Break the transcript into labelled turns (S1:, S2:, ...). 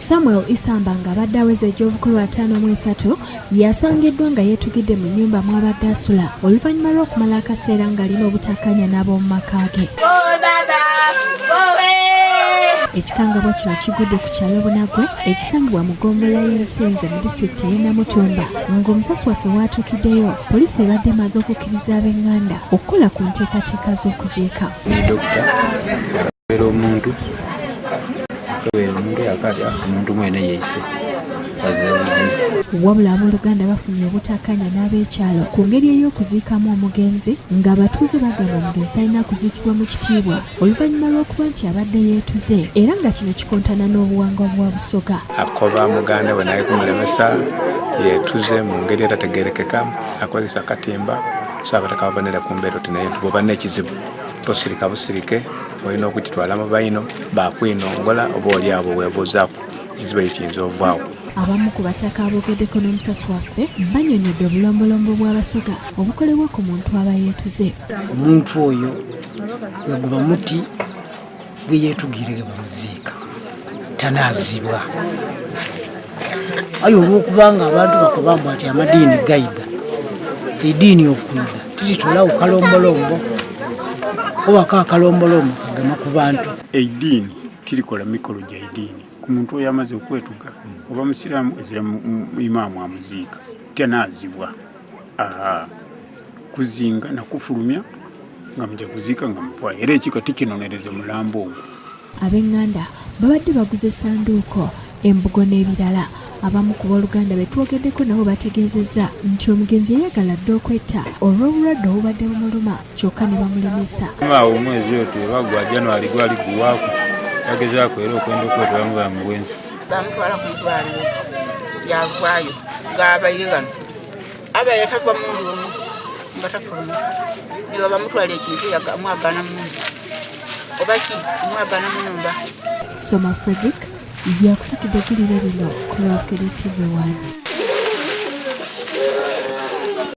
S1: Samuel Isamba ng'abadde aweza egy'obukulu 53 yasangiddwa nga yeetugidde mu nnyumba mw'abadde asula oluvannyuma lw'okumala akaseera ng'alina obutakkaanya n'ab'omu maka ge. Ekikangabwa kino kigudde ku kyalo Bunagwe ekisangibwa mu ggombolola y'Ensenze mu disitulikiti y'e Namutumba ng'omusasi waffe w'atuukiddeyo poliisi ebadde emaze okukkiriza ab'enganda okukola ku nteekateeka z'okuziika.
S2: Omuntu mwene yeise
S1: wabula abooluganda bafunye obutakkaanya n'ab'ekyalo ku ngeri ey'okuziikamu omugenzi ng'abatuuze bagamba omugenzi talina kuziikibwa mu kitiibwa oluvannyuma lw'okuba nti abadde yeetuze era nga kino kikontana n'obuwangwa bwa Busoga.
S3: Akoba muganda bwe naye kumulemesa yeetuze mu ngeri etategeerekeka akozesa akatimba saabataka babonera ku mbeera oti naye bw'oba n'ekizibu tosirika busirike olina okukitwala mu bayino bakwinongola oba oli abo weebuuzaako ekizibu ekyo kiyinza ovaawo.
S1: Abamu ku bataka aboogeddeko n'omusasi waffe bannyonnyodde obulombolombo bw'Abasoga obukolebwa ku muntu aba yeetuze.
S4: Omuntu oyo gwe guba muti gwe yeetugire ge bamuziika tanaazibwa. Ayo olw'okubanga abantu bakubamba ati amadiini gayiga ediini okwiga tiritolawo kalombolombo obaka akalombolombo kagema ku bantu.
S5: Ediini tirikola mikolo gya ediini ku muntu oyo amaze okwetuga oba musiraamu ezira imaamu amuziika tanaazibwa. Kuzinga nakufulumya nga mujja kuziika nga mutwaye era ekika tikinonereze mulambo ogwo.
S1: Ab'enganda babadde baguze essanduuko embugo n'ebirala. Abamu ku booluganda be twogeddeko nabo bategeezezza nti omugenzi yayagala dde okwetta olw'obulwadde obubadde bumuluma kyokka ne bamulemesa.
S2: Omwezi oyo bagwa January gwali guwaako yagezaako era okwenda okwetolamu bulamu bw'ensi.
S6: Bamutwala ku ddwaliro yavaayo ng'abaire gano abaire tagwa mundu omu nga tafuluma niwe bamutwala ekintu mwagana mundu oba ki mwagana munumba.
S1: Soma Frederick yakusakidde gulire lino ku Rock TV 1.